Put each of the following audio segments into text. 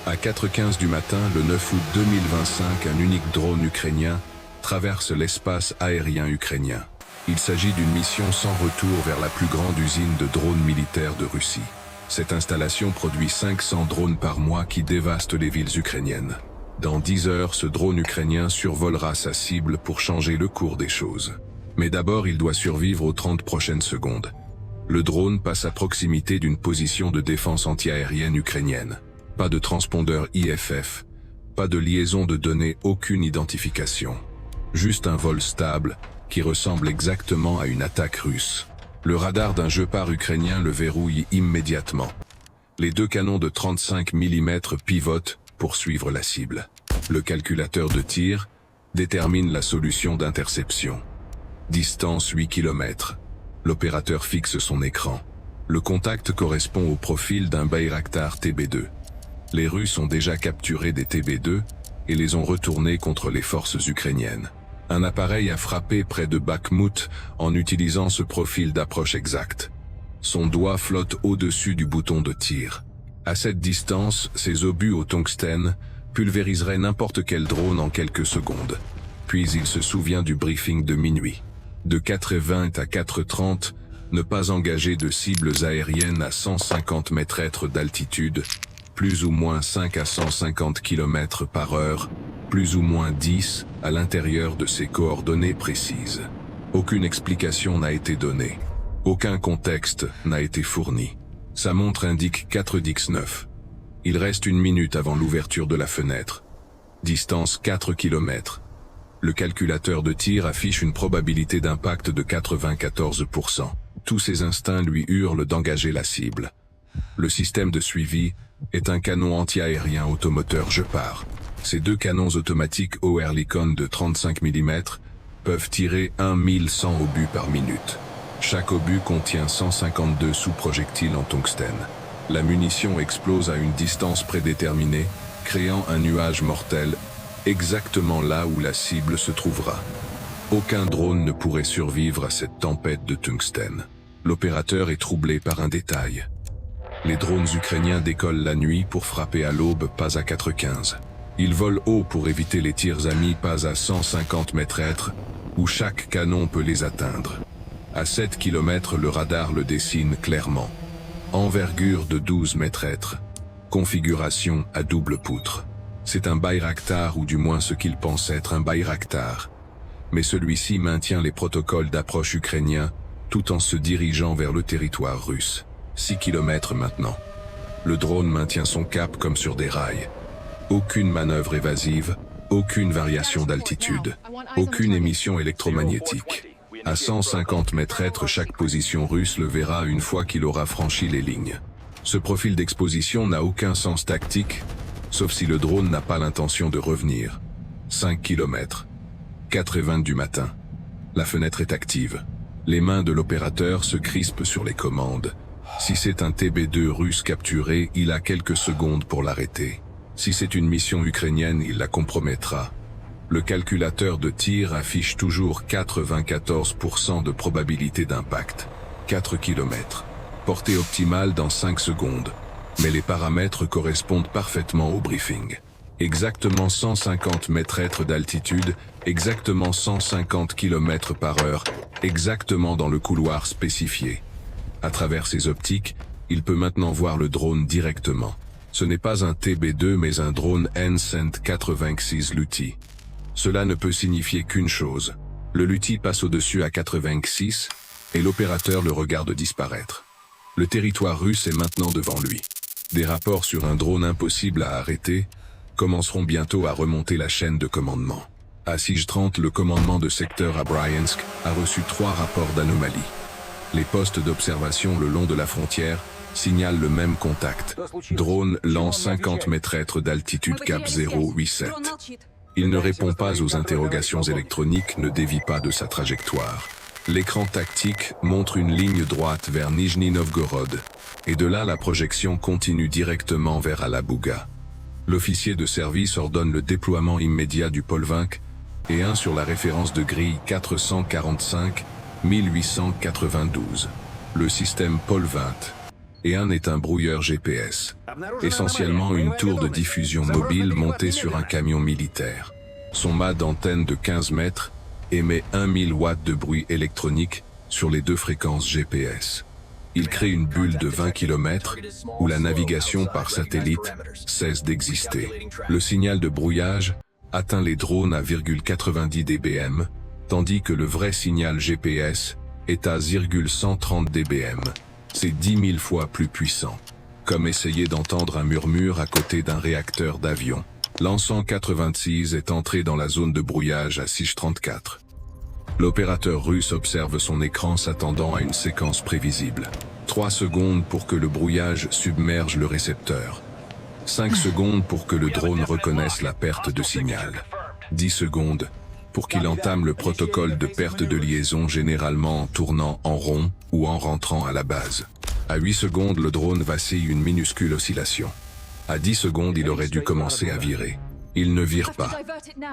À 4h15 du matin, le 9 août 2025, un unique drone ukrainien traverse l'espace aérien ukrainien. Il s'agit d'une mission sans retour vers la plus grande usine de drones militaires de Russie. Cette installation produit 500 drones par mois qui dévastent les villes ukrainiennes. Dans 10 heures, ce drone ukrainien survolera sa cible pour changer le cours des choses. Mais d'abord, il doit survivre aux 30 prochaines secondes. Le drone passe à proximité d'une position de défense antiaérienne ukrainienne. Pas de transpondeur IFF, pas de liaison de données, aucune identification. Juste un vol stable, qui ressemble exactement à une attaque russe. Le radar d'un Gepard ukrainien le verrouille immédiatement. Les deux canons de 35 mm pivotent pour suivre la cible. Le calculateur de tir détermine la solution d'interception. Distance 8 km. L'opérateur fixe son écran. Le contact correspond au profil d'un Bayraktar TB2. Les Russes ont déjà capturé des TB2 et les ont retournés contre les forces ukrainiennes. Un appareil a frappé près de Bakhmout en utilisant ce profil d'approche exact. Son doigt flotte au-dessus du bouton de tir. À cette distance, ces obus au tungstène pulvériseraient n'importe quel drone en quelques secondes. Puis il se souvient du briefing de minuit. De 4h20 à 4h30, ne pas engager de cibles aériennes à 150 mètres d'altitude, plus ou moins 5 à 150 km/h, plus ou moins 10 à l'intérieur de ces coordonnées précises. Aucune explication n'a été donnée. Aucun contexte n'a été fourni. Sa montre indique 4x9. Il reste 1 minute avant l'ouverture de la fenêtre. Distance 4 km. Le calculateur de tir affiche une probabilité d'impact de 94%. Tous ses instincts lui hurlent d'engager la cible. Le système de suivi est un canon anti-aérien automoteur Gepard. Ces deux canons automatiques Oerlikon de 35 mm peuvent tirer 1100 obus par minute. Chaque obus contient 152 sous-projectiles en tungstène. La munition explose à une distance prédéterminée, créant un nuage mortel exactement là où la cible se trouvera. Aucun drone ne pourrait survivre à cette tempête de tungstène. L'opérateur est troublé par un détail. Les drones ukrainiens décollent la nuit pour frapper à l'aube, pas à 4h15. Ils volent haut pour éviter les tirs amis, pas à 150 mètres, où chaque canon peut les atteindre. À 7 km, le radar le dessine clairement. Envergure de 12 mètres. Configuration à double poutre. C'est un Bayraktar, ou du moins ce qu'il pense être un Bayraktar. Mais celui-ci maintient les protocoles d'approche ukrainiens, tout en se dirigeant vers le territoire russe. 6 km maintenant. Le drone maintient son cap comme sur des rails. Aucune manœuvre évasive, aucune variation d'altitude, aucune émission électromagnétique. À 150 mètres, chaque position russe le verra une fois qu'il aura franchi les lignes. Ce profil d'exposition n'a aucun sens tactique, sauf si le drone n'a pas l'intention de revenir. 5 km. 4h20 du matin. La fenêtre est active. Les mains de l'opérateur se crispent sur les commandes. Si c'est un TB2 russe capturé, il a quelques secondes pour l'arrêter. Si c'est une mission ukrainienne, il la compromettra. Le calculateur de tir affiche toujours 94% de probabilité d'impact. 4 km. Portée optimale dans 5 secondes. Mais les paramètres correspondent parfaitement au briefing. Exactement 150 mètres d'altitude, exactement 150 km/h, exactement dans le couloir spécifié. À travers ses optiques, il peut maintenant voir le drone directement. Ce n'est pas un TB2 mais un drone NSENT 86 LUTI. Cela ne peut signifier qu'une chose. Le LUTI passe au-dessus à 86 et l'opérateur le regarde disparaître. Le territoire russe est maintenant devant lui. Des rapports sur un drone impossible à arrêter commenceront bientôt à remonter la chaîne de commandement. À Sige-30, le commandement de secteur à Bryansk a reçu 3 rapports d'anomalie. Les postes d'observation le long de la frontière signalent le même contact. Drone lent 50 mètres d'altitude cap 087. Il ne répond pas aux interrogations électroniques, ne dévie pas de sa trajectoire. L'écran tactique montre une ligne droite vers Nijni Novgorod, et de là la projection continue directement vers Alabouga. L'officier de service ordonne le déploiement immédiat du Polvinc et un sur la référence de grille 445 1892. Le système Polvinc et un est un brouilleur GPS. Essentiellement une tour de diffusion mobile montée sur un camion militaire. Son mât d'antenne de 15 mètres émet 1000 watts de bruit électronique sur les 2 fréquences GPS. Il crée une bulle de 20 km où la navigation par satellite cesse d'exister. Le signal de brouillage atteint les drones à 0,90 dBm, tandis que le vrai signal GPS est à 0,130 dBm. C'est 10 000 fois plus puissant. Comme essayer d'entendre un murmure à côté d'un réacteur d'avion. L'An 86 est entré dans la zone de brouillage à Sich-34. L'opérateur russe observe son écran s'attendant à une séquence prévisible. 3 secondes pour que le brouillage submerge le récepteur. 5 secondes pour que le drone reconnaisse la perte de signal. 10 secondes pour qu'il entame le protocole de perte de liaison, généralement en tournant en rond ou en rentrant à la base. À 8 secondes, le drone vacille une minuscule oscillation. À 10 secondes, il aurait dû commencer à virer. Il ne vire pas.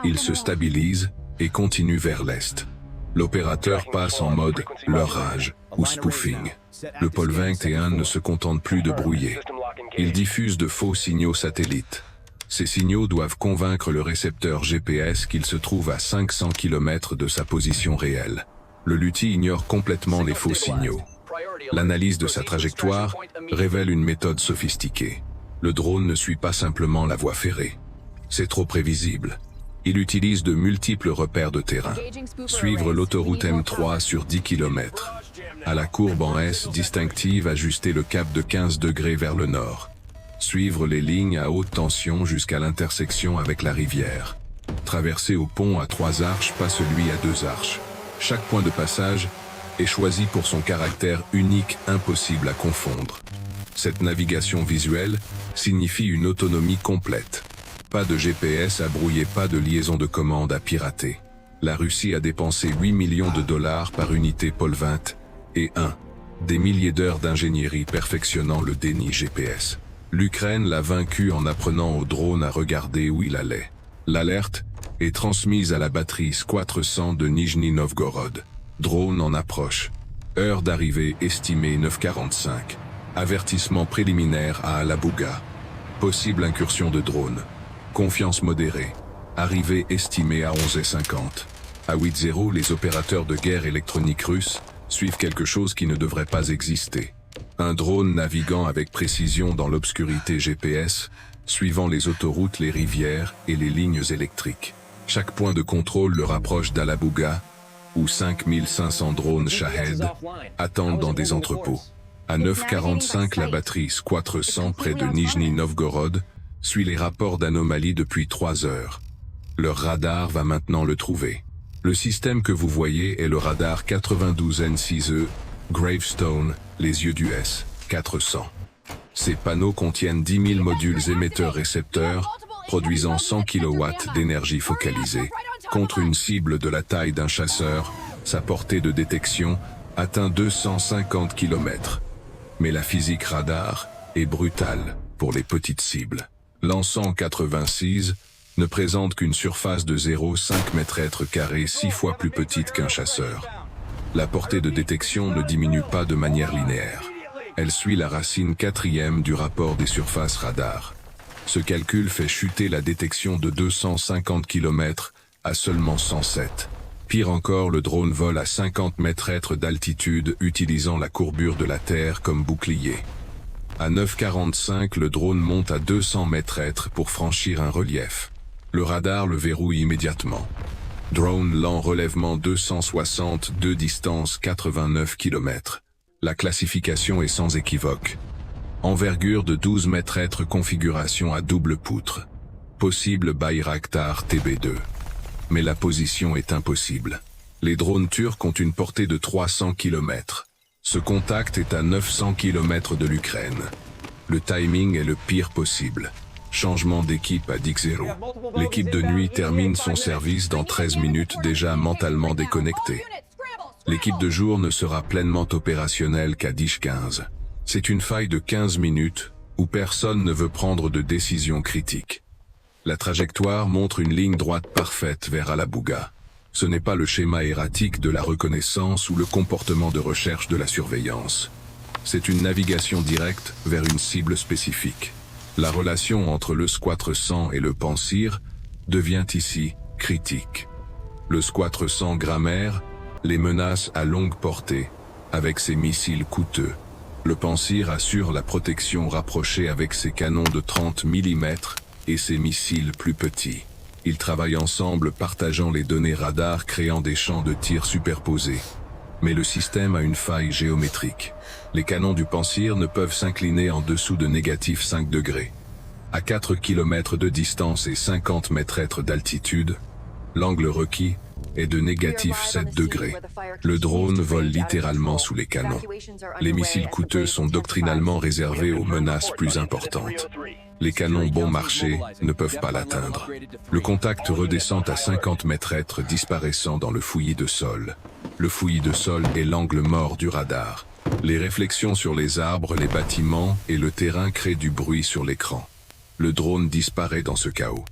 Il se stabilise et continue vers l'est. L'opérateur passe en mode leurrage ou spoofing. Le Pol 21 ne se contente plus de brouiller. Il diffuse de faux signaux satellites. Ces signaux doivent convaincre le récepteur GPS qu'il se trouve à 500 km de sa position réelle. Le luthier ignore complètement les faux signaux. L'analyse de sa trajectoire révèle une méthode sophistiquée. Le drone ne suit pas simplement la voie ferrée. C'est trop prévisible. Il utilise de multiples repères de terrain. Suivre l'autoroute M3 sur 10 km. À la courbe en S distinctive, ajuster le cap de 15 degrés vers le nord. Suivre les lignes à haute tension jusqu'à l'intersection avec la rivière. Traverser au pont à 3 arches, pas celui à 2 arches. Chaque point de passage est choisi pour son caractère unique, impossible à confondre. Cette navigation visuelle signifie une autonomie complète. Pas de GPS à brouiller, pas de liaison de commande à pirater. La Russie a dépensé 8 millions de dollars par unité Pol 20 et des milliers d'heures d'ingénierie perfectionnant le déni GPS. L'Ukraine l'a vaincu en apprenant au drone à regarder où il allait. L'alerte est transmise à la batterie S-400 de Nijni Novgorod. Drone en approche. Heure d'arrivée estimée 9h45. Avertissement préliminaire à Alabouga. Possible incursion de drone. Confiance modérée. Arrivée estimée à 11h50. À 8h, les opérateurs de guerre électronique russes suivent quelque chose qui ne devrait pas exister. Un drone naviguant avec précision dans l'obscurité GPS, suivant les autoroutes, les rivières et les lignes électriques. Chaque point de contrôle le rapproche d'Alabouga, où 5500 drones Shahed attendent dans des entrepôts. À 9h45, la batterie S-400 près de Nijni Novgorod suit les rapports d'anomalie depuis 3 heures. Leur radar va maintenant le trouver. Le système que vous voyez est le radar 92N6E, Gravestone, les yeux du S-400. Ces panneaux contiennent 10 000 modules émetteurs-récepteurs, produisant 100 kW d'énergie focalisée. Contre une cible de la taille d'un chasseur, sa portée de détection atteint 250 km. Mais la physique radar est brutale pour les petites cibles. L'An 86 ne présente qu'une surface de 0,5 m², 6 fois plus petite qu'un chasseur. La portée de détection ne diminue pas de manière linéaire. Elle suit la racine 4e du rapport des surfaces radar. Ce calcul fait chuter la détection de 250 km à seulement 107. Pire encore, le drone vole à 50 m² d'altitude, utilisant la courbure de la Terre comme bouclier. À 9h45, le drone monte à 200 m² pour franchir un relief. Le radar le verrouille immédiatement. Drone lent, relèvement 262, distance 89 km. La classification est sans équivoque. Envergure de 12 m², configuration à double poutre. Possible Bayraktar TB2. Mais la position est impossible. Les drones turcs ont une portée de 300 km. Ce contact est à 900 km de l'Ukraine. Le timing est le pire possible. Changement d'équipe à Dix-0. L'équipe de nuit termine son service dans 13 minutes, déjà mentalement déconnectée. L'équipe de jour ne sera pleinement opérationnelle qu'à 10h15. C'est une faille de 15 minutes où personne ne veut prendre de décision critique. La trajectoire montre une ligne droite parfaite vers Alabouga. Ce n'est pas le schéma erratique de la reconnaissance ou le comportement de recherche de la surveillance. C'est une navigation directe vers une cible spécifique. La relation entre le Squatre 100 et le Pantsir devient ici critique. Le Squatre 100 grammaire les menace à longue portée, avec ses missiles coûteux. Le Pantsir assure la protection rapprochée avec ses canons de 30 mm et ses missiles plus petits. Ils travaillent ensemble partageant les données radar créant des champs de tir superposés. Mais le système a une faille géométrique. Les canons du Pantsir ne peuvent s'incliner en dessous de -5 degrés. À 4 km de distance et 50 mètres d'altitude, l'angle requis est de -7 degrés. Le drone vole littéralement sous les canons. Les missiles coûteux sont doctrinalement réservés aux menaces plus importantes. Les canons bon marché ne peuvent pas l'atteindre. Le contact redescend à 50 mètres disparaissant dans le fouillis de sol. Le fouillis de sol est l'angle mort du radar. Les réflexions sur les arbres, les bâtiments et le terrain créent du bruit sur l'écran. Le drone disparaît dans ce chaos.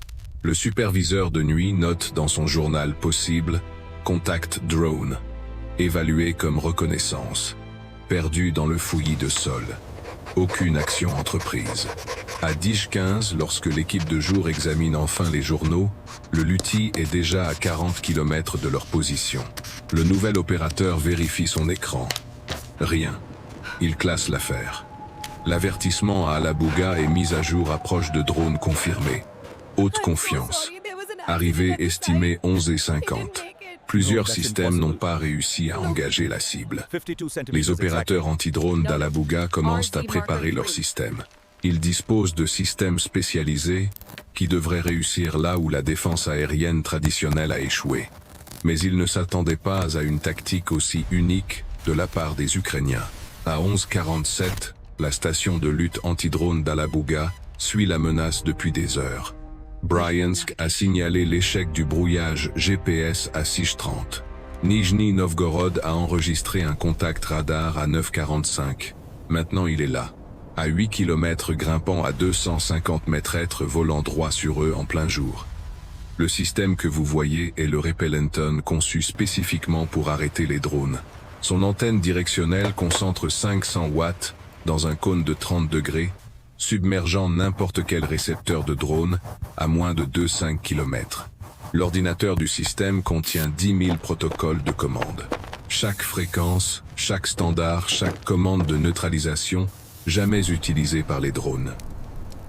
Le superviseur de nuit note dans son journal possible « Contact drone », évalué comme reconnaissance. Perdu dans le fouillis de sol. Aucune action entreprise. À 10h15, lorsque l'équipe de jour examine enfin les journaux, le LUTI est déjà à 40 km de leur position. Le nouvel opérateur vérifie son écran. Rien. Il classe l'affaire. L'avertissement à Alabouga est mis à jour à proche de drone confirmé. Haute confiance. Arrivée estimée 11h50. Plusieurs systèmes n'ont pas réussi à engager la cible. Les opérateurs anti-drones d'Alabouga commencent à préparer leur système. Ils disposent de systèmes spécialisés qui devraient réussir là où la défense aérienne traditionnelle a échoué. Mais ils ne s'attendaient pas à une tactique aussi unique de la part des Ukrainiens. À 11h47, la station de lutte anti-drone d'Alabouga suit la menace depuis des heures. Bryansk a signalé l'échec du brouillage GPS à 6h30. Nijni Novgorod a enregistré un contact radar à 9h45. Maintenant il est là. À 8 km grimpant à 250 mètres volant droit sur eux en plein jour. Le système que vous voyez est le Repellenton conçu spécifiquement pour arrêter les drones. Son antenne directionnelle concentre 500 watts dans un cône de 30 degrés, submergeant n'importe quel récepteur de drone à moins de 2-5 km. L'ordinateur du système contient 10 000 protocoles de commande. Chaque fréquence, chaque standard, chaque commande de neutralisation, jamais utilisée par les drones.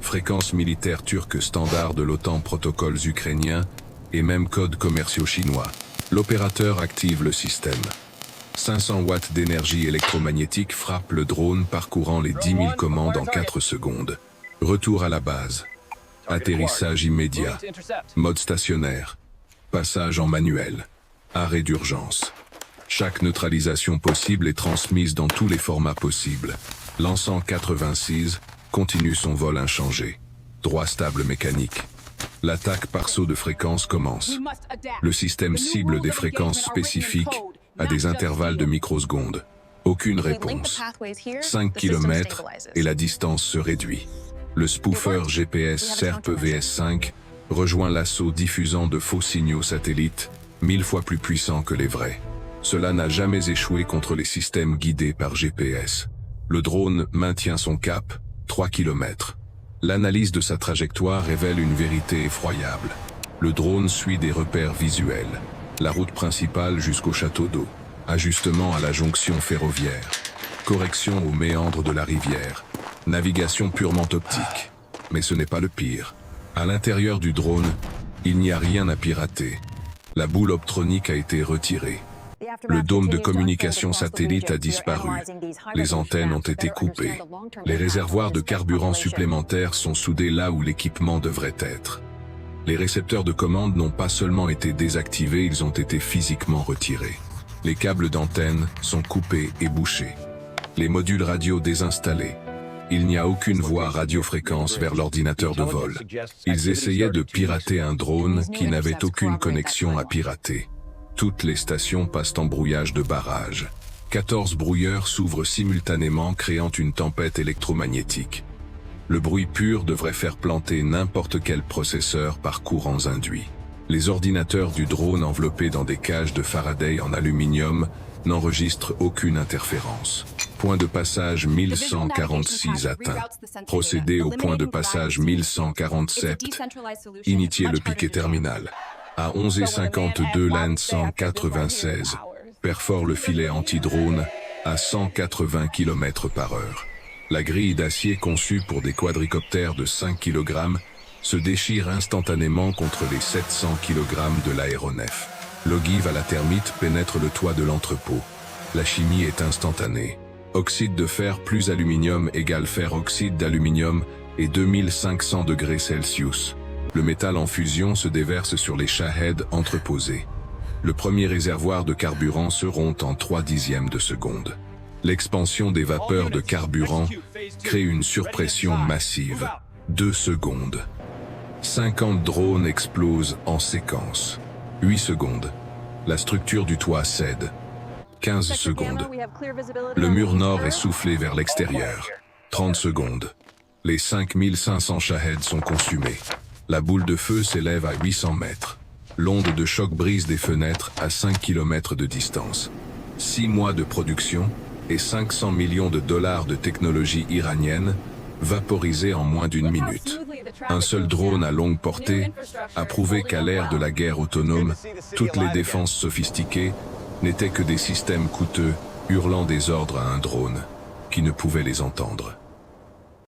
Fréquence militaire turque standard de l'OTAN, protocoles ukrainiens et même codes commerciaux chinois. L'opérateur active le système. 500 watts d'énergie électromagnétique frappe le drone parcourant les 10 000 commandes en 4 secondes. Retour à la base. Atterrissage immédiat. Mode stationnaire. Passage en manuel. Arrêt d'urgence. Chaque neutralisation possible est transmise dans tous les formats possibles. Lançant 86, continue son vol inchangé. Droit stable mécanique. L'attaque par saut de fréquence commence. Le système cible des fréquences spécifiques à des intervalles de microsecondes. Aucune réponse. 5 km et la distance se réduit. Le spoofer GPS SERP VS5 rejoint l'assaut diffusant de faux signaux satellites, 1000 fois plus puissants que les vrais. Cela n'a jamais échoué contre les systèmes guidés par GPS. Le drone maintient son cap, 3 km. L'analyse de sa trajectoire révèle une vérité effroyable. Le drone suit des repères visuels. La route principale jusqu'au château d'eau. Ajustement à la jonction ferroviaire. Correction aux méandres de la rivière. Navigation purement optique. Mais ce n'est pas le pire. À l'intérieur du drone, il n'y a rien à pirater. La boule optronique a été retirée. Le dôme de communication satellite a disparu. Les antennes ont été coupées. Les réservoirs de carburant supplémentaires sont soudés là où l'équipement devrait être. Les récepteurs de commande n'ont pas seulement été désactivés, ils ont été physiquement retirés. Les câbles d'antenne sont coupés et bouchés. Les modules radio désinstallés. Il n'y a aucune voie radiofréquence vers l'ordinateur de vol. Ils essayaient de pirater un drone qui n'avait aucune connexion à pirater. Toutes les stations passent en brouillage de barrage. 14 brouilleurs s'ouvrent simultanément créant une tempête électromagnétique. Le bruit pur devrait faire planter n'importe quel processeur par courants induits. Les ordinateurs du drone enveloppés dans des cages de Faraday en aluminium n'enregistre aucune interférence. Point de passage 1146 atteint. Procédez au point de passage 1147. Initiez le piquet terminal. À 11h52 LAN 196. Perfore le filet anti-drone à 180 km/h. La grille d'acier conçue pour des quadricoptères de 5 kg se déchire instantanément contre les 700 kg de l'aéronef. L'ogive à la thermite pénètre le toit de l'entrepôt. La chimie est instantanée. Oxyde de fer plus aluminium égale fer oxyde d'aluminium et 2500 degrés Celsius. Le métal en fusion se déverse sur les shaheds entreposés. Le premier réservoir de carburant se rompt en 3/10 de seconde. L'expansion des vapeurs de carburant crée une surpression massive. 2 secondes. 50 drones explosent en séquence. 8 secondes. La structure du toit cède. 15 secondes. Le mur nord est soufflé vers l'extérieur. 30 secondes. Les 5500 shaheds sont consumés. La boule de feu s'élève à 800 mètres. L'onde de choc brise des fenêtres à 5 km de distance. 6 mois de production et 500 millions de dollars de technologie iranienne vaporisés en moins d'1 minute. Un seul drone à longue portée a prouvé qu'à l'ère de la guerre autonome, toutes les défenses sophistiquées n'étaient que des systèmes coûteux hurlant des ordres à un drone qui ne pouvait les entendre.